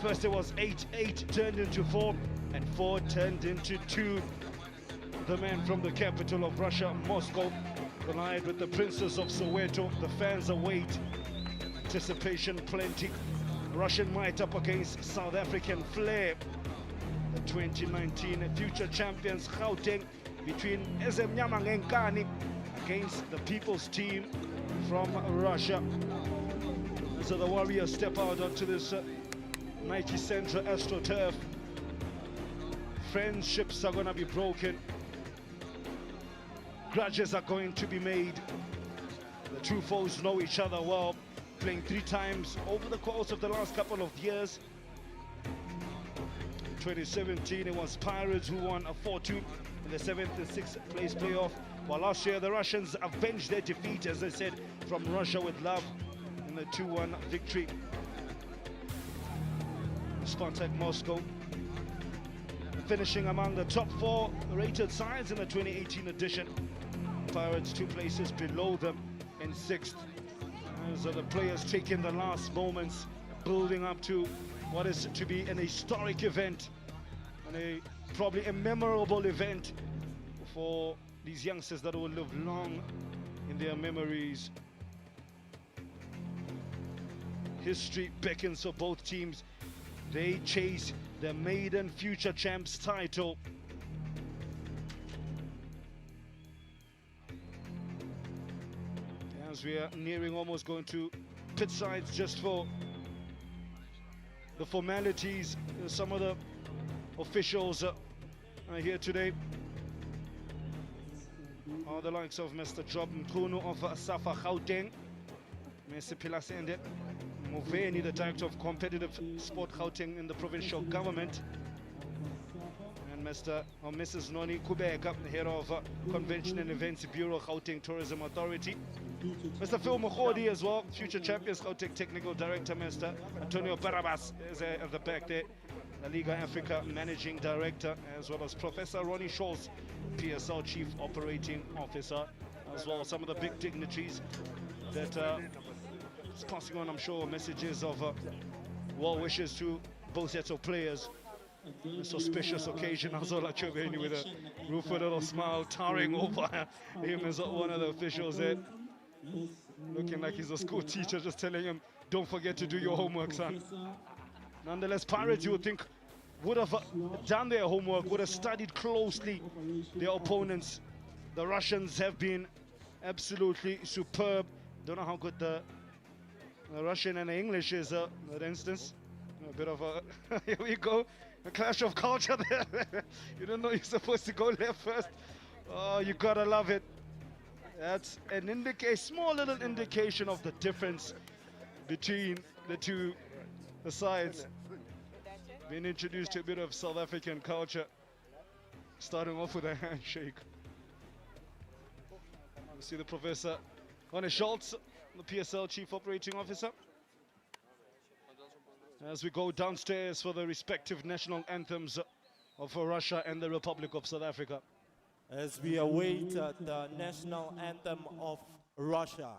First it was 8-8 turned into 4, and 4 turned into 2. The man from the capital of Russia, Moscow, collide with the Princess of Soweto. The fans await. Anticipation plenty. Russian might up against South African flair. The 2019 future champions Gauteng between Ezemnyama Ngenkani against the people's team from Russia. So the Warriors step out onto this Nike Center AstroTurf. Friendships are going to be broken. Grudges are going to be made. The two foes know each other well, playing 3 times over the course of the last couple of years. In 2017, it was Pirates who won a 4-2 in the 7th and 6th place playoff, while last year the Russians avenged their defeat, as I said, from Russia with love in the 2-1 victory. Spartak Moscow finishing among the top 4 rated sides in the 2018 edition. Pirates 2 places below them in 6th. As the players taking the last moments, building up to what is to be an historic event, and probably a memorable event for these youngsters that will live long in their memories. History beckons for both teams. They chase the maiden future champs title. As we are nearing almost going to pit sides just for the formalities, some of the officials are here today. Are the likes of Mr. Job Mkunu of Safa Gauteng, Mr. Pilasende Moveni, the director of competitive sport Gauteng in the provincial government, and Mr. or Mrs. Noni Kubeka, head of Convention and Events Bureau Gauteng Tourism Authority. Mr. Phil Mokhodi as well, future champions Gauteng Technical Director. Mr. Antonio Barabas is at the back there, La Liga Africa Managing Director, as well as Professor Ronnie Scholz, PSL Chief Operating Officer, as well as some of the big dignitaries that is passing on, I'm sure, messages of well wishes to both sets of players. This auspicious occasion, Azola Chobeni with a rueful little smile towering over him as one of the officials there, looking like he's a school teacher, just telling him, don't forget to do your homework, son. Nonetheless, Pirates, you would think, would have done their homework, would have studied closely their opponents. The Russians have been absolutely superb. Don't know how good the Russian and the English is, that instance. A bit of a, here we go, a clash of culture there. You don't know you're supposed to go left first. Oh, you gotta love it. That's an small little indication of the difference between the sides. Being introduced to a bit of South African culture, starting off with a handshake. You see the Professor Ronnie Scholz, the PSL Chief Operating Officer. As we go downstairs for the respective national anthems of Russia and the Republic of South Africa. As we await the national anthem of Russia.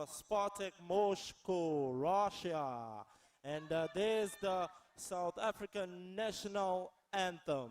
Spartak Moscow, Russia. And there's the South African national anthem.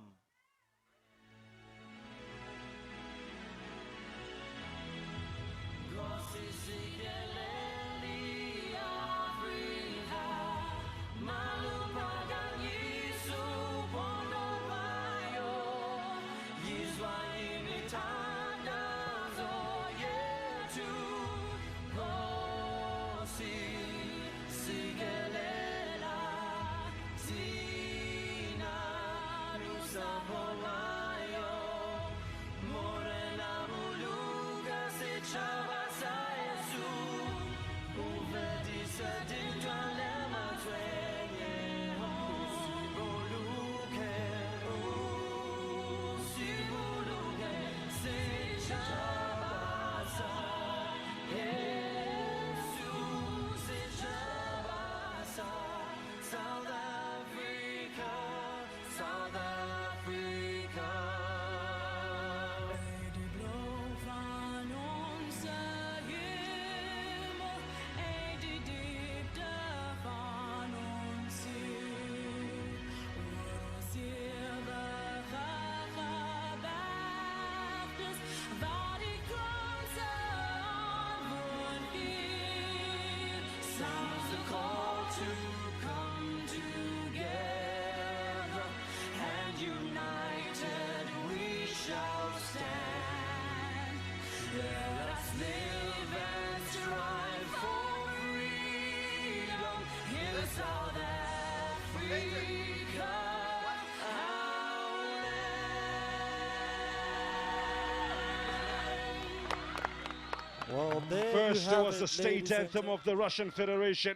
Well, first it was the state anthem of the Russian Federation,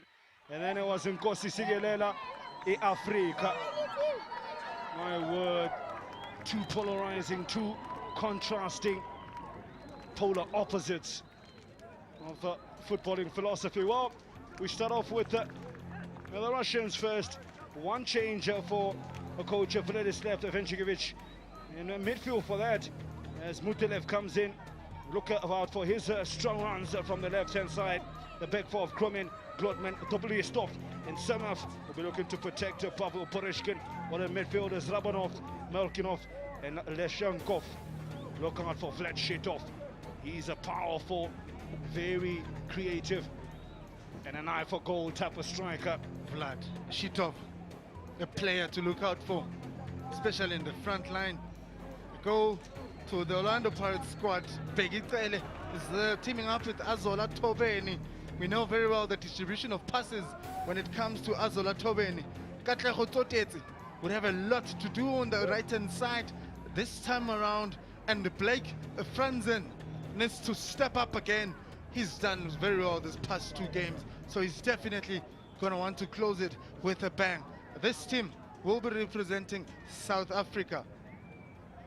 and then it was Nkosi Sigelela e Africa. My word, two polarizing, two contrasting polar opposites of footballing philosophy. Well, we start off with the Russians first. One change for coach Vladislav Venchikovich in midfield for that, as Mutalev comes in. Look out for his strong runs from the left-hand side. The back four of Kromin, Glotman, Tobolistov, and Samaf will be looking to protect Pavel Poreshkin. While the midfielders Rabanov, Melkinov, and Leshankov. Look out for Vlad Shitov. He's a powerful, very creative, and an eye for goal type of striker. Vlad Shitov, a player to look out for, especially in the front line. Go to the Orlando Pirates squad. Begitele is teaming up with Azola Tobeni. We know very well the distribution of passes when it comes to Azola Tobeni. Katleho Toteti would have a lot to do on the right-hand side this time around, and Blake Franzen needs to step up again. He's done very well this past two games, so he's definitely going to want to close it with a bang. This team will be representing South Africa.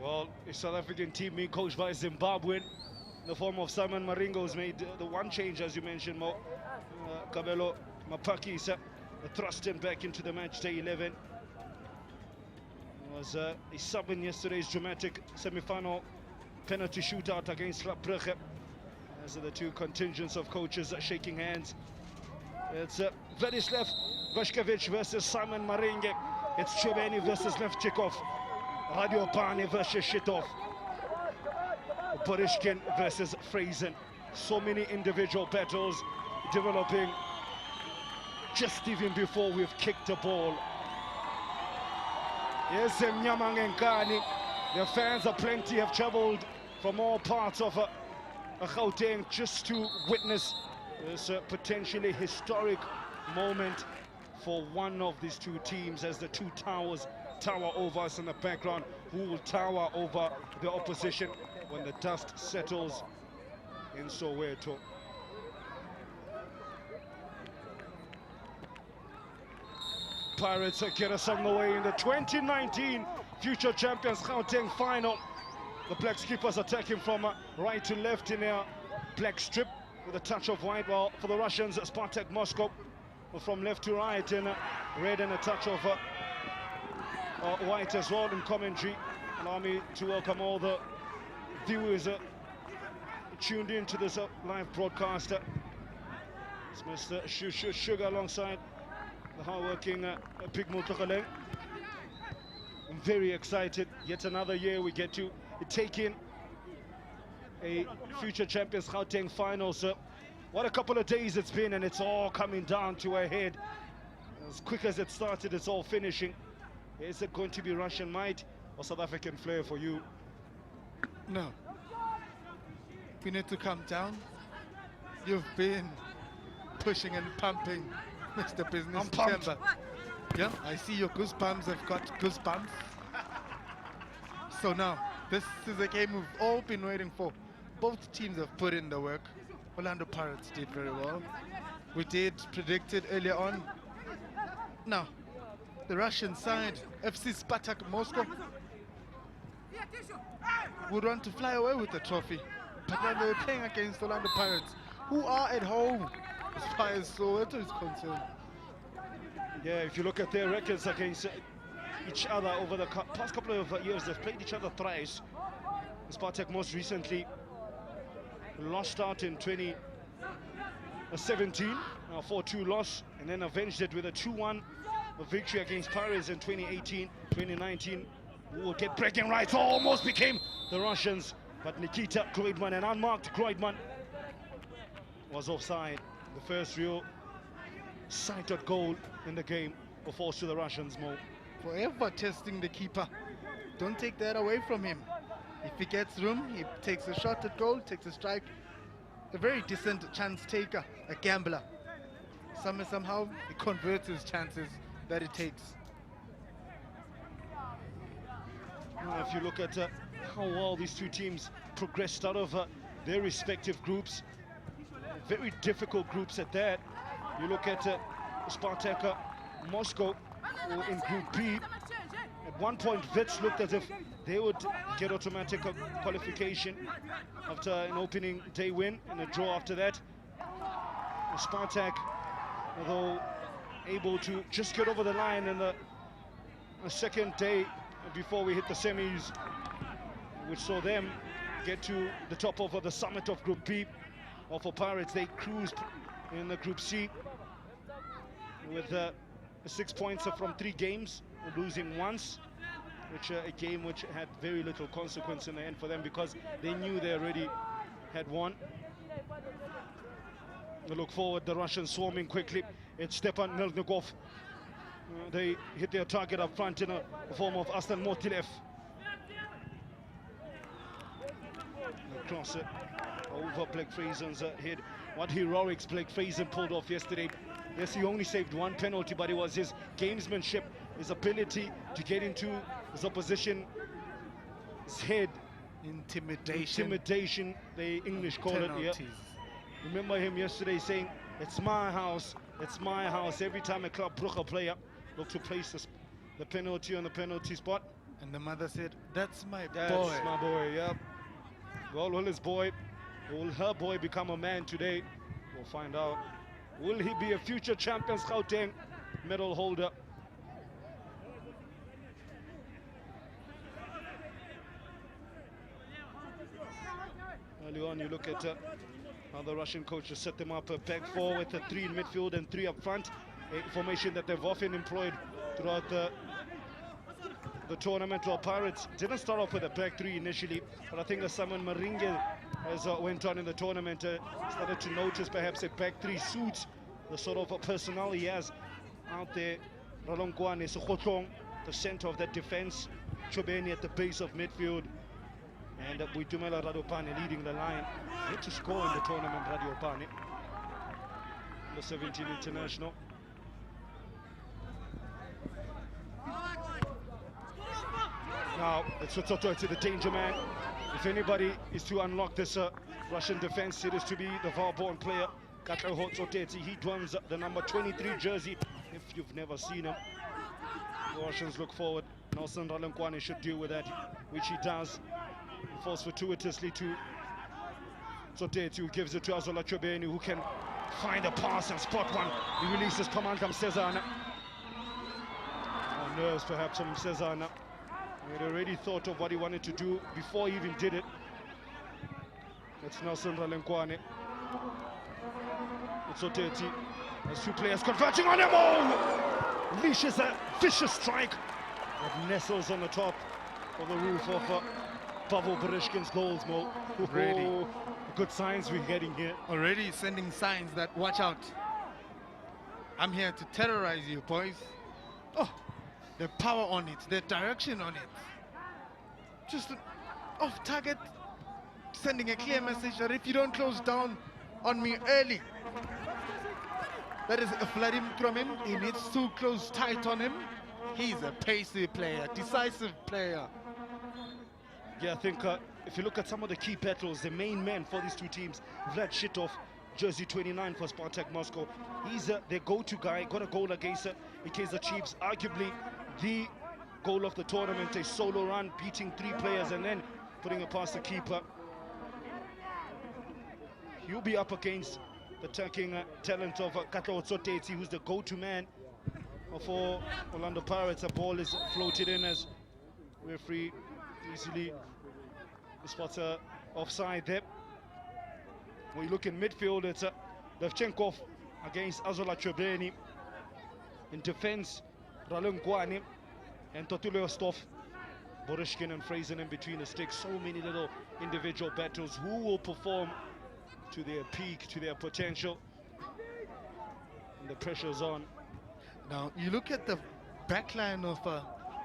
Well, a South African team being coached by Zimbabwean. In the form of Simon Maringo's made the one change, as you mentioned, Mo. Kabelo Mapakisa thrust him back into the match day 11. Was a sub in yesterday's dramatic semi-final penalty shootout against Rapbrugge. As the two contingents of coaches shaking hands. It's Vladislav Vashkovich versus Simon Maringe. It's Chubeni versus Levchikov. Radio Pani versus Shitov. Porishkin versus Frazen. So many individual battles developing just even before we've kicked the ball. Yes, Mnyamangenkani. The fans are plenty, have traveled from all parts of Gauteng just to witness this potentially historic moment for one of these two teams, as the two towers tower over us in the background. Who will tower over the opposition when the dust settles in Soweto? Pirates get us on the way in the 2019 future champions Gauteng final. The black skippers attacking from right to left in a black strip with a touch of white, while for the Russians, Spartak Moscow from left to right in red and a touch of white as well in commentary. Allow me to welcome all the viewers tuned in to this live broadcast. It's Mr. Sugar alongside the hard-working Big Multakaleng. I'm very excited. Yet another year we get to take in a future champions Gauteng final. So what a couple of days it's been, and it's all coming down to a head. As quick as it started, it's all finishing. Is it going to be Russian might or South African flair for you? No. We need to calm down. You've been pushing and pumping, Mr. Business Chamber. Yeah, I see your goosebumps have got goosebumps. So now, this is a game we've all been waiting for. Both teams have put in the work. Orlando Pirates did very well. We did predict it earlier on. Now, the Russian side, FC Spartak Moscow, would want to fly away with the trophy. But then they're playing against Orlando Pirates, who are at home as far as Soweto is concerned. Yeah, if you look at their records against each other over the past couple of years, they've played each other thrice. Spartak most recently lost out in 2017, a 4-2 loss, and then avenged it with a 2-1 victory against Pirates in 2018, 2019. Who will get breaking rights, almost became the Russians, but Nikita Kreutmann, an unmarked Kreutmann, was offside. The first real sighted goal in the game were forced to the Russians, Mo. Forever testing the keeper. Don't take that away from him. If he gets room, he takes a shot at goal, takes a strike. A very decent chance taker, a gambler. Somehow he converts his chances that it takes. Now, if you look at how well these two teams progressed out of their respective groups, very difficult groups at that. You look at Spartak Moscow in Group B. At one point, Vets looked as if they would get automatic qualification after an opening day win and a draw after that. Spartak, although able to just get over the line in the second day before we hit the semis, which saw them get to the top of the summit of Group B. While for Pirates, they cruised in the Group C with 6 points from 3 games, losing once, which a game which had very little consequence in the end for them because they knew they already had won. We look forward, the Russians swarming quickly. It's Stepan Melnikov. They hit their target up front in the form of Aslan Motilev. Across it, over Blake Fraser's head. What heroics Blake Fraser pulled off yesterday. Yes, he only saved 1 penalty, but it was his gamesmanship, his ability to get into his opposition's head. Intimidation, the English call it. Yeah. Remember him yesterday saying, "It's my house, it's my house." Every time a Club Brugge player looked to place the penalty on the penalty spot. And the mother said, "That's my boy." That's my boy, yeah. Well, will his boy, will her boy become a man today? We'll find out. Will he be a future Champions Gauteng medal holder? Early on, you look at how the Russian coach has set them up a back 4 with a 3 in midfield and 3 up front, a formation that they've often employed throughout the tournament. While Pirates didn't start off with a back 3 initially, but I think as Simon Maringe as went on in the tournament, started to notice perhaps a back 3 suits the sort of personnel he has out there. Ralongwane Sekgotlong, the center of that defense, Chobeni at the base of midfield, and Buitumela Radopane leading the line. Yet to score in the tournament, Radopane, the 17 international. Now, it's Sototo to the danger man. If anybody is to unlock this Russian defense, it is to be the Valborn player, Katleho Tsoteti. He dons the number 23 jersey, if you've never seen him. The Russians look forward. Nelson Ralenkwane should deal with that, which he does. He falls fortuitously to Tsoteti, who gives it to Azola Chobeni, who can find a pass and spot one. He releases Pamandam Cezana. Nerves perhaps from Cezana. He had already thought of what he wanted to do before he even did it. It's Nelson Ralenkwane. It's so dirty. As two players converging on him. Oh! Leashes a vicious strike that nestles on the top of the roof of Pavel Bereshkin's goals, Mo. Really? Good signs we're getting here. Already sending signs that watch out. I'm here to terrorize you, boys. Oh, the power on it, the direction on it. Just off target, sending a clear message that if you don't close down on me early, that is Vladimir Kromin. He needs to close tight on him. He's a pacey player, decisive player. Yeah, I think if you look at some of the key battles, the main man for these two teams, Vlad Shitov, jersey 29 for Spartak Moscow. He's their go-to guy, got a goal against the Chiefs. Arguably the goal of the tournament, a solo run, beating 3 players and then putting it past the keeper. He'll be up against the attacking talent of Katla Otsoteti, who's the go-to man for Orlando Pirates. A ball is floated in as referee easily spots offside there. When you look in midfield, it's Levchenkov against Azola Chobeni. In defense, Ralun Guani and Totulio Stov, Borishkin and Fraser in between the sticks. So many little individual battles. Who will perform to their peak, to their potential? And the pressure's on. Now, you look at the backline of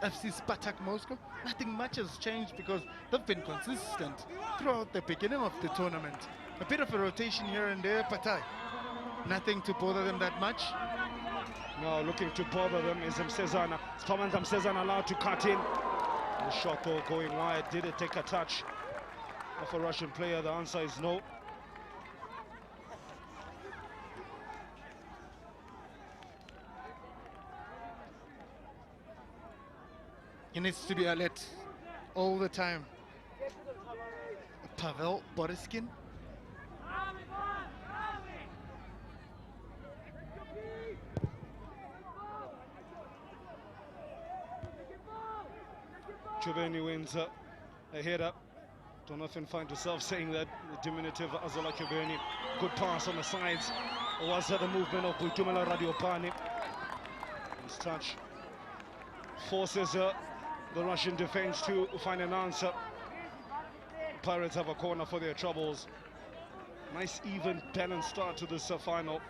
FC Spartak Moscow, nothing much has changed because they've been consistent throughout the beginning of the tournament. A bit of a rotation here and there, but nothing to bother them that much. No, looking to bother them is Msezana. Spamanda Msezana allowed to cut in. The shot though going wide. Did it take a touch of a Russian player? The answer is no. He needs to be alert all the time. Pavel Boryskin. Chubeni wins a header. Don't often find yourself saying that. The diminutive Azola Chubeni. Good pass on the sides. Was the movement of Buitumela Radiopani. His touch forces the Russian defense to find an answer. Pirates have a corner for their troubles. Nice, even, balanced start to this final.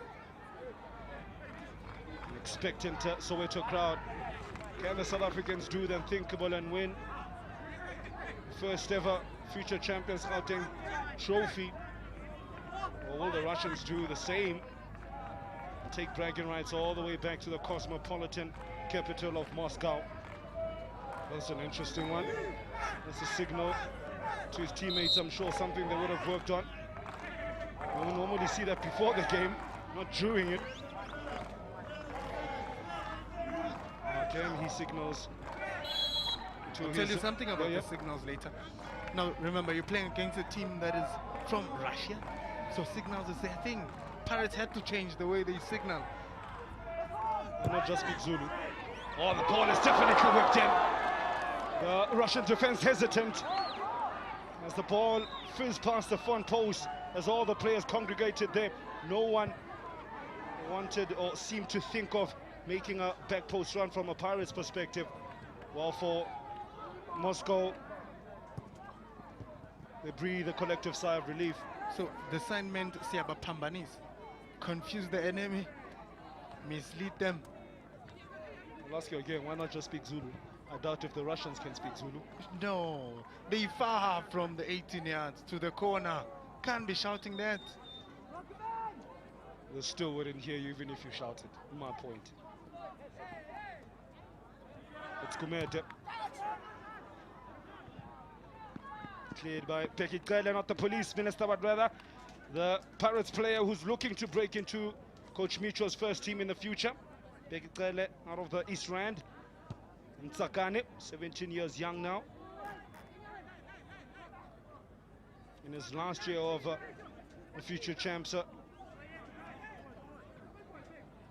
Expectant Soweto crowd. Can the South Africans do the unthinkable and win? First ever future champions Gauteng trophy. Or will the Russians do the same? Take bragging rights all the way back to the cosmopolitan capital of Moscow. That's an interesting one. That's a signal to his teammates, I'm sure something they would have worked on. We normally see that before the game, not during it. Again, he signals to I'll tell you something about the signals later. Now, remember, you're playing against a team that is from Russia, so signals is their thing. Pirates had to change the way they signal. And not just speak Zulu. Oh, the ball is definitely whipped in. The Russian defense hesitant as the ball fizzed past the front post as all the players congregated there. No one wanted or seemed to think of making a back post run from a Pirates perspective. Well, for Moscow, they breathe a collective sigh of relief. So the sign meant Siaba Pambanis. Confuse the enemy, mislead them. I'll ask you again, why not just speak Zulu? I doubt if the Russians can speak Zulu. No, they far from the 18 yards to the corner. Can't be shouting that. They still wouldn't hear you even if you shouted. My point. It's Kumete. Cleared by Pekit Kaila, not the police minister, but rather the Pirates player who's looking to break into Coach Micho's first team in the future. Pekit Kaila out of the East Rand. Ntsakane, 17 years young now. In his last year of the future champs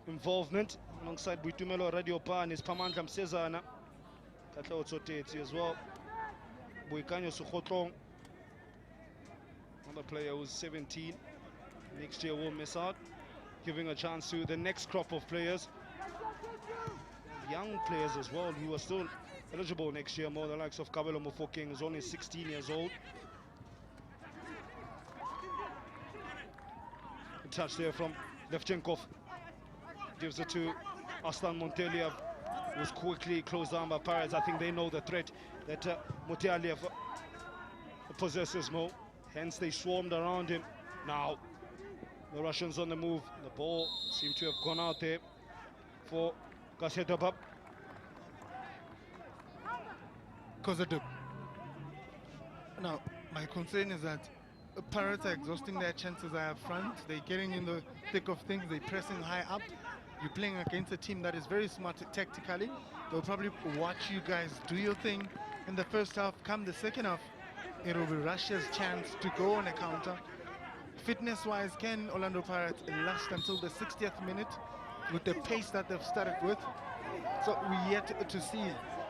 involvement alongside Buitumelo Radiopani is Pamandla Msezana, Katla Otsoteti as well. Boikanyo Sukhotlong, another player who's 17. Next year will miss out. giving a chance to the next crop of players. Young players as well who are still eligible next year, more the likes of Kabelo Mofokeng, who's only 16 years old. A touch there from Levchenkov. Gives it to Aslan Monteliev, who's quickly closed down by Pirates. I think they know the threat that Monteliev possesses more. Hence they swarmed around him. Now the Russians on the move. The ball seemed to have gone out there for Gasetabab. Kozadub. Now, my concern is that Pirates are exhausting their chances up front. They're getting in the thick of things. They're pressing high up. You're playing against a team that is very smart tactically. They'll probably watch you guys do your thing in the first half. Come the second half, it'll be Russia's chance to go on a counter. Fitness-wise, can Orlando Pirates last until the 60th minute with the pace that they've started with? So we're yet to see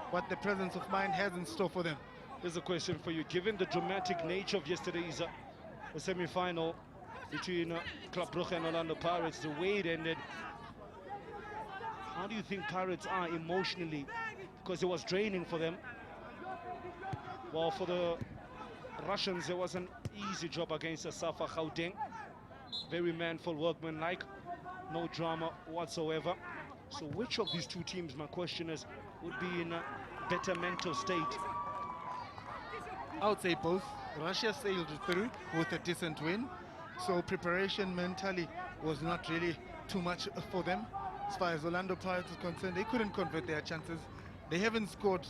what the presence of mind has in store for them. Here's a question for you. Given the dramatic nature of yesterday's semi-final between Club Brugge and Orlando Pirates, the way it ended, how do you think Pirates are emotionally? Because it was draining for them. Well, for the Russians, it was an easy job against Safa Gauteng. Very manful, workmanlike, no drama whatsoever. So which of these two teams, my question is, would be in a better mental state? I would say both. Russia sailed through with a decent win, so preparation mentally was not really too much for them. As far as Orlando Pirates is concerned, they couldn't convert their chances. They haven't scored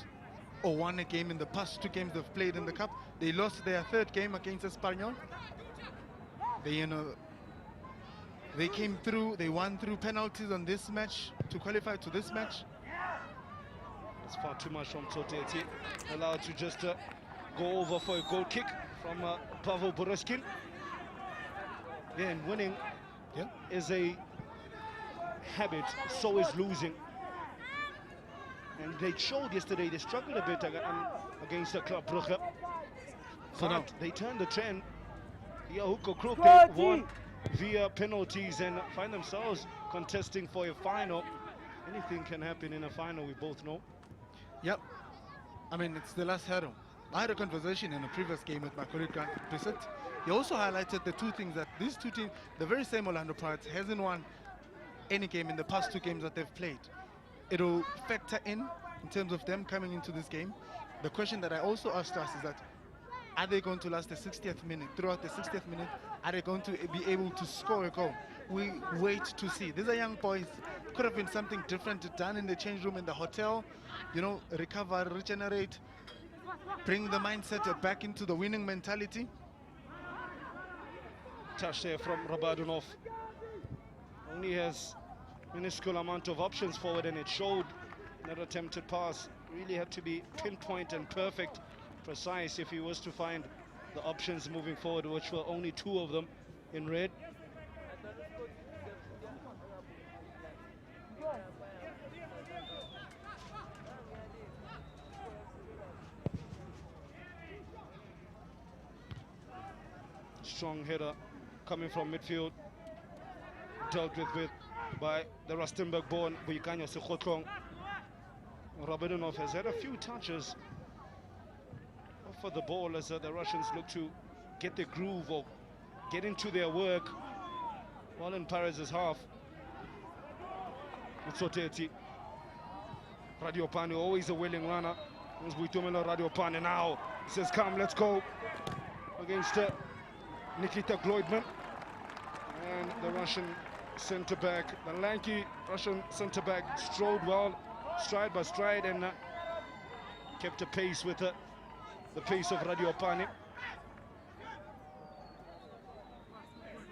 or won a game in the past two games they've played in the cup. They lost their third game against Espanyol. They came through, they won through penalties on this match to qualify to this match. It's far too much from Toteti. Allowed to just go over for a goal kick from Pavel Boreskin. Then winning is a habit, so is losing. And they showed yesterday they struggled a bit against the Club Brugge. So now they turned the trend. Via hook or crook, they won via penalties and find themselves contesting for a final. Anything can happen in a final, we both know. Yep. I mean, it's the last hurdle. I had a conversation in a previous game with my colleague Grant Bissett. He also highlighted the two things that these two teams, the very same Orlando Pirates, hasn't won any game in the past two games that they've played. It'll factor in terms of them coming into this game. The question that I also asked us is that, are they going to last the 60th minute? Throughout the 60th minute, are they going to be able to score a goal? We wait to see. These are young boys. Could have been something different done in the change room, in the hotel. You know, recover, regenerate, bring the mindset back into the winning mentality. Touch there from Rabadunov. Only has minuscule amount of options forward, and it showed. That attempted pass really had to be pinpoint and perfect, precise if he was to find the options moving forward, which were only two of them in red. Strong header coming from midfield, dealt with by the Rustenburg-born Buikanyo Sekhotlong. Rabadonov has had a few touches for the ball as the Russians look to get the groove or get into their work while in Pirates' half. Utsoteti. Radiopane, always a willing runner. Radiopane now says, come, let's go. Against Nikita Gloidman. And the Russian centre-back, the lanky Russian centre-back, strode well, stride by stride, and kept a pace with the pace of Radiopane.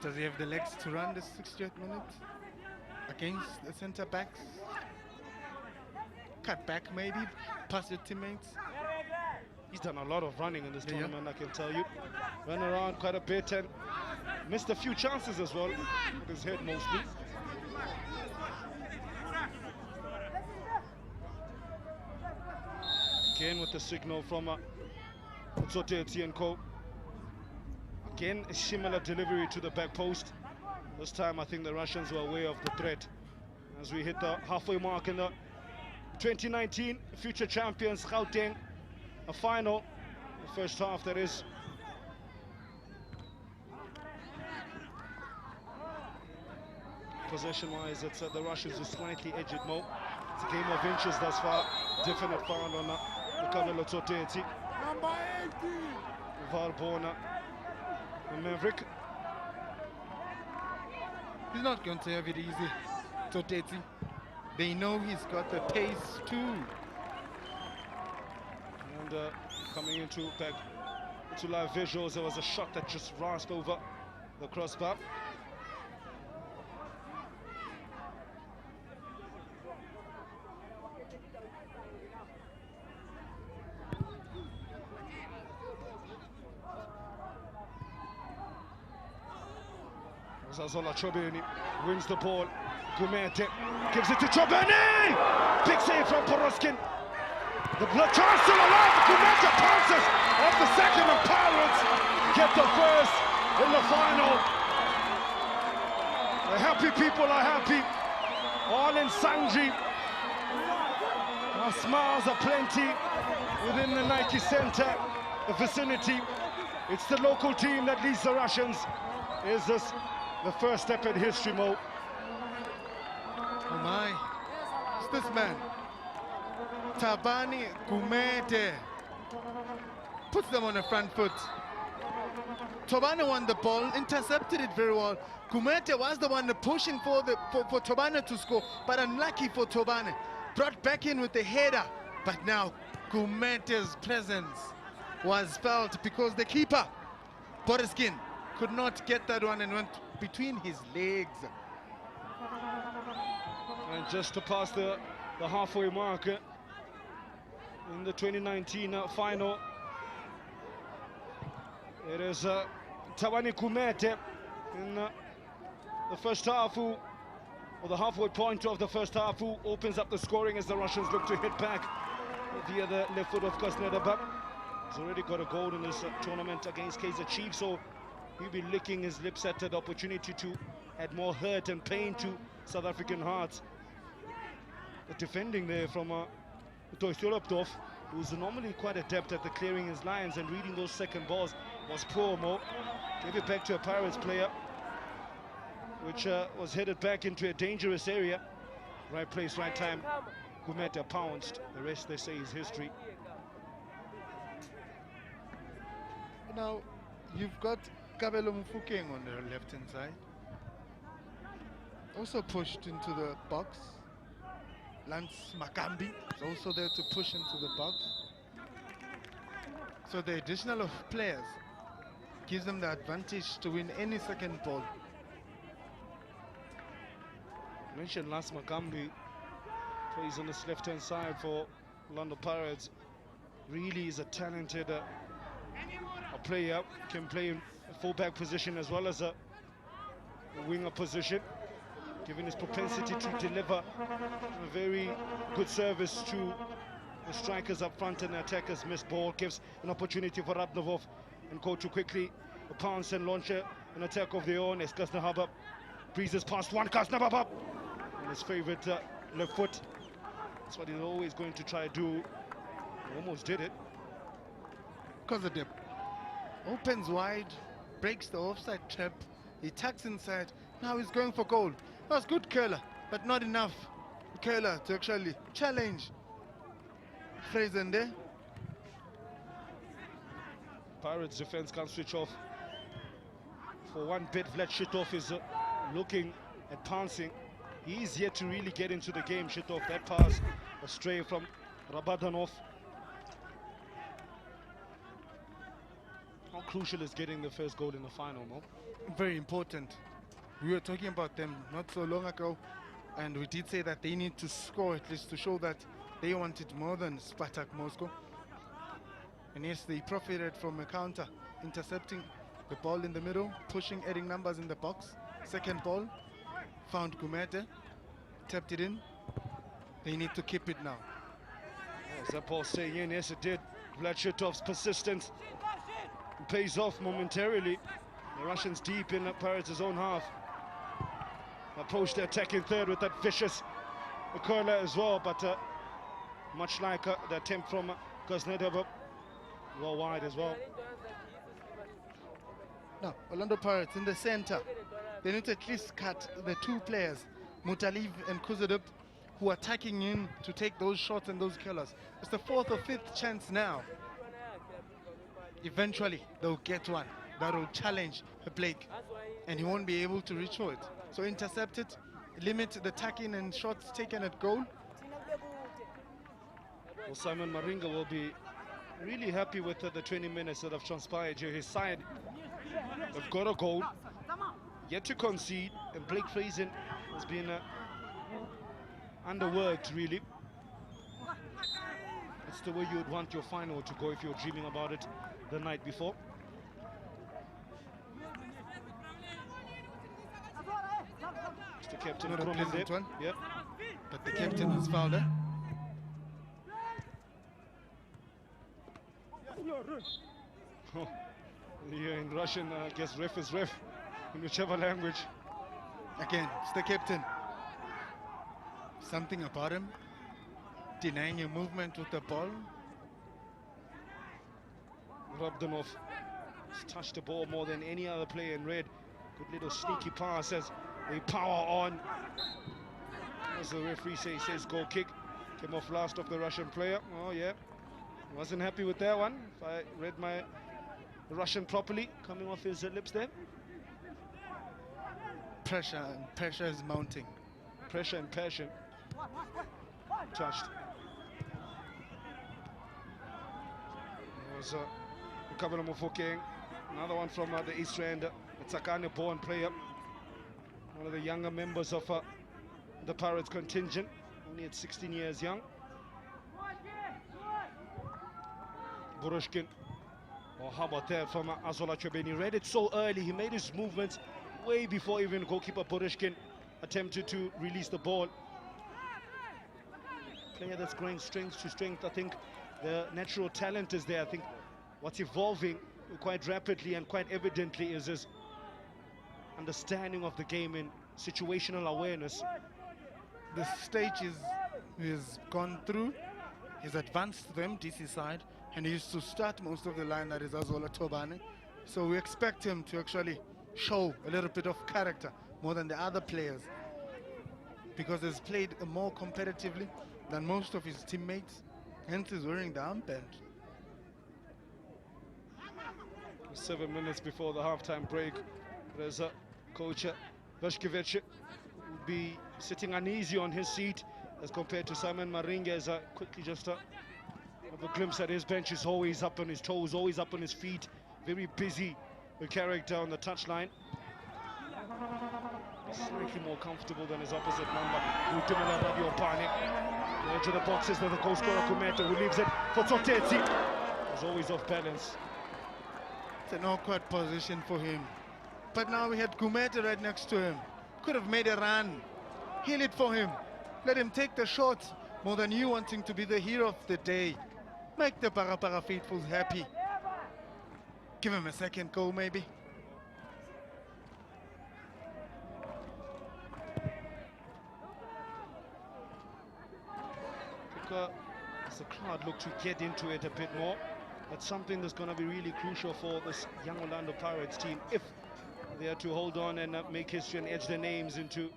Does he have the legs to run this 60th minute against the centre-backs? Cut back maybe, pass your teammates. He's done a lot of running in this tournament, I can tell you. Ran around quite a bit and missed a few chances as well, with his head mostly. Again with the signal from Tsote Tienko. Again, a similar delivery to the back post. This time I think the Russians were aware of the threat. As we hit the halfway mark in the 2019 future champions Gauteng, a final, the first half that is. Possession-wise, it's the Russians who slightly edge it more. It's a game of inches thus far. Definite foul on Kamelo Toteti. Number 80. Valbona, the Maverick. He's not going to have it easy, Toteti. They know he's got the pace too. And coming back into live visuals, there was a shot that just rasped over the crossbar. Zazola Chobeni wins the ball. Gumete gives it to Chobeni! Big save from Poroskin. The chance still alive. Gumete pounces off the second, and Pirates get the first in the final. The happy people are happy. All in Sanji. Our smiles are plenty within the Nike Center, the vicinity. It's the local team that leads the Russians. Is this the first step in history, Mo? Oh my, it's this man, Tabani Gumete, puts them on the front foot. Tobane won the ball, intercepted it very well. Gumete was the one pushing for Tobane to score, but unlucky for Tobane. Brought back in with the header, but now Gumete's presence was felt because the keeper, Boriskin, could not get that one and went between his legs. And just to pass the halfway mark in the 2019 final, it is Tabani Gumete in the first half, or the halfway point of the first half, who opens up the scoring as the Russians look to hit back via the left foot of Kosnedabak. He's already got a goal in this tournament against Kaizer Chiefs, so he'll be licking his lips at the opportunity to add more hurt and pain to South African hearts. The defending there from Toythorapdorf, who's normally quite adept at clearing his lines and reading those second balls, was poor. Mo gave it back to a Pirates player, which was headed back into a dangerous area. Right place, right time. Gumete pounced. The rest, they say, is history. Now, you've got Kabelo Mufukeng on the left-hand side. Also pushed into the box. Lance Makambi is also there to push into the box. So the additional of players gives them the advantage to win any second ball. I mentioned Lance Makambi plays on this left-hand side for Oрландо Пайретс. Really is a talented a player, can play in a full-back position as well as a winger position, given his propensity to deliver a very good service to the strikers up front, and the attackers. Missed ball gives an opportunity for Radnovov and Ko to quickly pounce and launch an attack of their own as Kasnahaba breezes past one. Kasnahaba and his favorite left foot. That's what he's always going to try to do. He almost did it. Because of the opens wide, breaks the offside trap, he tucks inside. Now he's going for goal. That was good curler, but not enough curler to actually challenge Freyzende. Pirates defense can't switch off. For one bit, Vlad Shitov is looking at pouncing. He's yet to really get into the game. Shitov, that pass astray from Rabadanov. How crucial is getting the first goal in the final, Mo? Very important. We were talking about them not so long ago, and we did say that they need to score at least to show that they want it more than Spartak Moscow. And yes, they profited from a counter, intercepting the ball in the middle, pushing, adding numbers in the box. Second ball, found Gumete, tapped it in. They need to keep it now. Is that ball staying in? Yes, it did. Vlad Shitov's persistence pays off momentarily. The Russians deep in Pirates' own half. approach the attacking third with that vicious curler as well, but much like the attempt from Kuznetsov, well wide as well. Now, Oрландо Пайретс in the center. They need to at least cut the two players, Mutaliv and Kuznetsov, who are attacking in to take those shots and those killers. It's the fourth or fifth chance now. Eventually, they'll get one that will challenge Blake, and he won't be able to reach for it. So intercept it, limit the tackling and shots taken at goal. Well, Simon Maringa will be really happy with the 20 minutes that have transpired here. His side have got a goal, yet to concede, and Blake Fraser has been underworked, really. It's the way you would want your final to go if you're dreaming about it the night before. It's the captain. Not a pleasant one. Yep. But the captain was fouled. Oh, yeah, in Russian, I guess ref is ref, in whichever language. Again, it's the captain. Something about him, denying your movement with the ball. Rabadanov has touched the ball more than any other player in red. Good little sneaky pass as they power on. As the referee says goal kick. Came off last of the Russian player. Oh yeah, wasn't happy with that one. If I read my Russian properly, coming off his lips there. Pressure, and pressure is mounting. Pressure and passion. Touched. Was Kabana Mofokeng. Another one from the East End. It's a Ghana-born player. One of the younger members of the Pirates contingent. Only at 16 years young. Burushkin. Oh, how about that from Azola Chobeni? He read it so early. He made his movements way before even goalkeeper Burushkin attempted to release the ball. Player that's growing strength to strength. I think the natural talent is there. I think what's evolving quite rapidly and quite evidently is his understanding of the game and situational awareness. The stage is gone through. He's advanced to the MDC side, and he used to start most of the line that is Azola Tobane. So we expect him to actually show a little bit of character more than the other players, because he's played more competitively than most of his teammates, hence he's wearing the armband. 7 minutes before the halftime break, there's a coach Vashkevich will be sitting uneasy on his seat as compared to Simon Maringa, as quickly just have a glimpse at his bench. Is always up on his toes, always up on his feet, very busy character on the touchline. Slightly more comfortable than his opposite number, edge of the boxes with the goal scorer Kumeta, who leaves it for Totetsi. He's always off balance. It's an awkward position for him. But now we had Kumeta right next to him. Could have made a run. Heal it for him. Let him take the shot more than you wanting to be the hero of the day. Make the Para faithfuls happy. Give him a second goal maybe. As the crowd look to get into it a bit more, that's something that's going to be really crucial for this young Oрландо Pirates team if they are to hold on and make history and edge their names into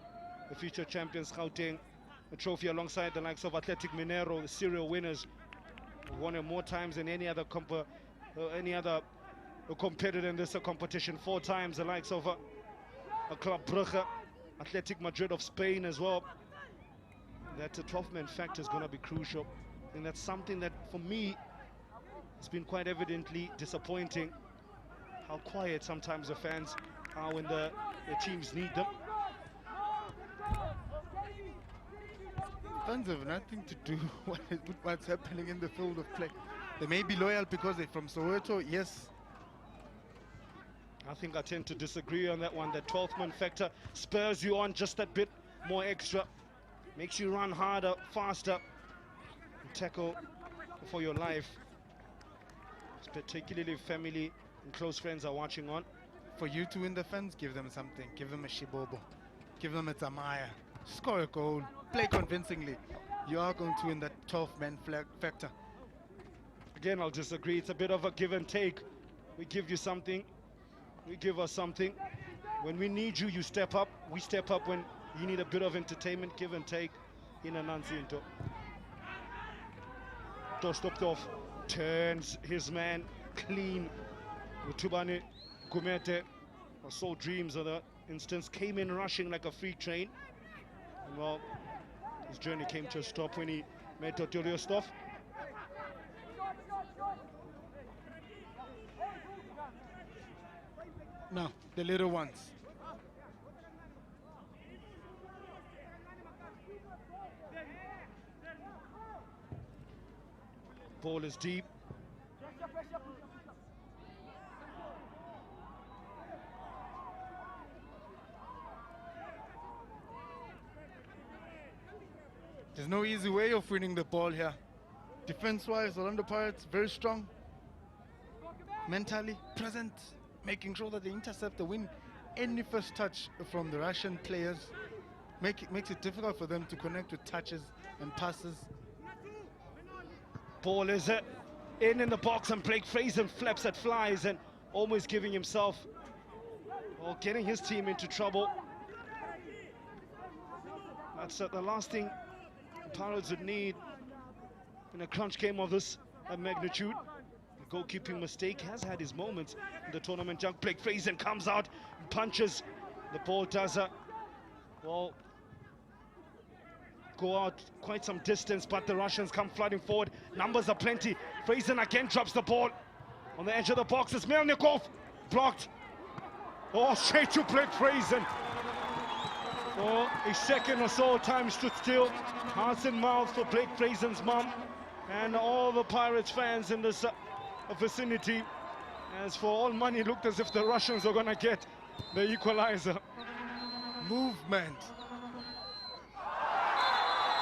the future champions Gauteng, a trophy alongside the likes of Athletic Mineiro, the serial winners, who won it more times than any other competitor in this competition. 4 times, the likes of Club Brugge, Athletic Madrid of Spain as well. That 12-man factor is going to be crucial, and that's something that for me has been quite evidently disappointing, how quiet sometimes the fans are when the teams need them. Fans have nothing to do with what's happening in the field of play. They may be loyal because they're from Soweto, yes. I think I tend to disagree on that one. The 12th-man factor spurs you on just that bit more extra. Makes you run harder, faster, and tackle for your life. Particularly if family and close friends are watching on. For you to win the fans, give them something. Give them a shibobo. give them a Tamaya, score a goal, play convincingly. You are going to win that 12-man factor. Again, I'll disagree. It's a bit of a give and take. We give you something, we give us something. When we need you, you step up. We step up when you need a bit of entertainment, give and take. In an into. Stopped off, turns his man clean. Utubane Gumete, or so dreams of the instance, came in rushing like a freight train. And well, his journey came to a stop when he made Totorio stop. Now, the little ones. Ball is deep. There's no easy way of winning the ball here. Defense-wise, Oрландо Пайретс very strong. Mentally present, making sure that they intercept the win. Any first touch from the Russian players makes it difficult for them to connect with touches and passes. Ball is in the box, and Blake Fraser flaps at flies and almost giving himself, or getting his team into trouble. That's the last thing the Pirates would need in a crunch game of this magnitude. The goalkeeping mistake has had his moments in the tournament. Young Blake Fraser comes out and punches. The ball does well, go out quite some distance, but the Russians come flooding forward. Numbers are plenty. Fraser again drops the ball on the edge of the box. It's Melnikov, blocked. Oh, straight to Blake Fraser. For a second or so, time stood still. Hearts and mouths for Blake Fraser's mum and all the Pirates fans in this vicinity. As for all money, it looked as if the Russians were going to get the equalizer. Movement.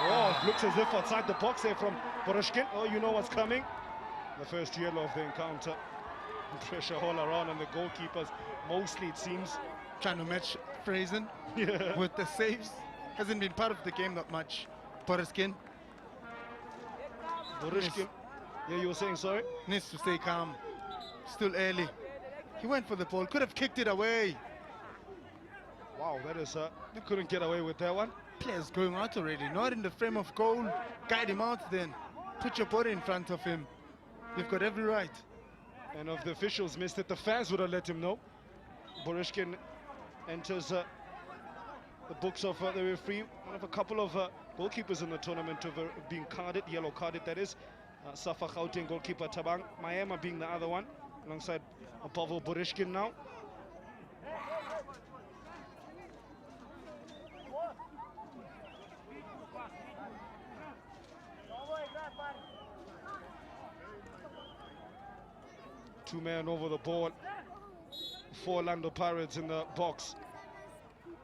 Oh, it looks as if outside the box there from Boroshkin. Oh, you know what's coming. The first yellow of the encounter. Pressure all around on the goalkeepers. Mostly, it seems. Trying to match Fraser with the saves. Hasn't been part of the game that much. Boroshkin. Yeah, you were saying, sorry? Needs to stay calm. Still early. He went for the ball. Could have kicked it away. Wow, that is, you couldn't get away with that one. Players going out already, not in the frame of goal. Guide him out then. Put your body in front of him. You've got every right. And if the officials missed it, the fans would have let him know. Boroshkin enters the books of the referee. One of a couple of goalkeepers in the tournament of being carded, yellow carded that is. Safa Gauteng goalkeeper Tabang Mayema being the other one, alongside Pavel Boroshkin now. Two men over the ball for Oрландо Пайретс in the box.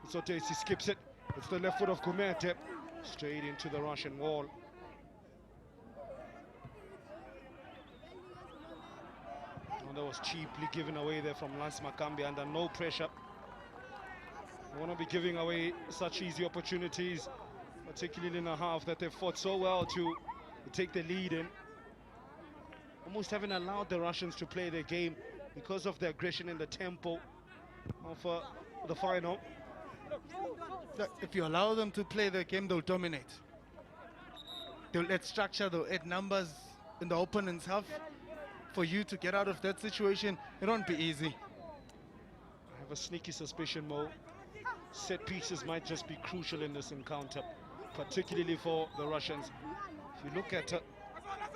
Sotesi skips it. It's the left foot of Kumete. Straight into the Russian wall. Oh, that was cheaply given away there from Lance Makambi under no pressure. You want to be giving away such easy opportunities, particularly in a half that they've fought so well to take the lead in. Almost haven't allowed the Russians to play their game because of the aggression and the tempo of the final. If you allow them to play their game, they'll dominate. They'll add structure, they'll add numbers in the opponent's half. For you to get out of that situation, it won't be easy. I have a sneaky suspicion, Mo. Set pieces might just be crucial in this encounter, particularly for the Russians. If you look at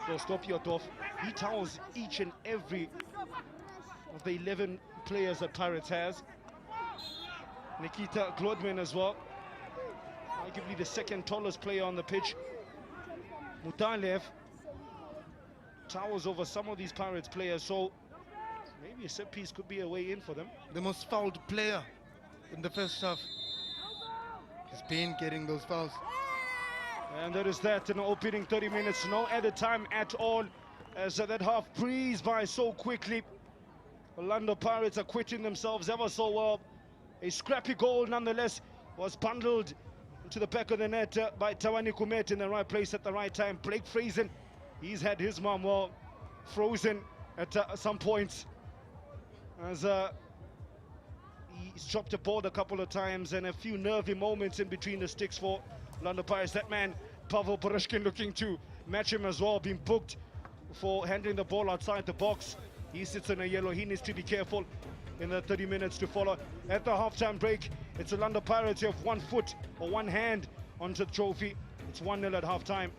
Dostopyotov, he towels each and every of the 11 players that Pirates has. Nikita Glodman as well, arguably the second tallest player on the pitch. Mutalev towers over some of these Pirates players, so maybe a set piece could be a way in for them. The most fouled player in the first half has been getting those fouls. And that is that in the opening 30 minutes. No added time at all, as that half breezed by so quickly. Oрландо Пайретс are quitting themselves ever so well. A scrappy goal nonetheless, was bundled into the back of the net by Tawani Kumet in the right place at the right time. Blake Frazen, he's had his mum frozen at some points as he's dropped a ball a couple of times and a few nervy moments in between the sticks for Oрландо Пайретс. That man, Pavel Poroshkin, looking to match him as well, being booked for handling the ball outside the box. He sits in a yellow. He needs to be careful in the 30 minutes to follow. At the halftime break, it's Oрландо Пайретс who have 1 foot or 1 hand onto the trophy. It's 1-0 at halftime.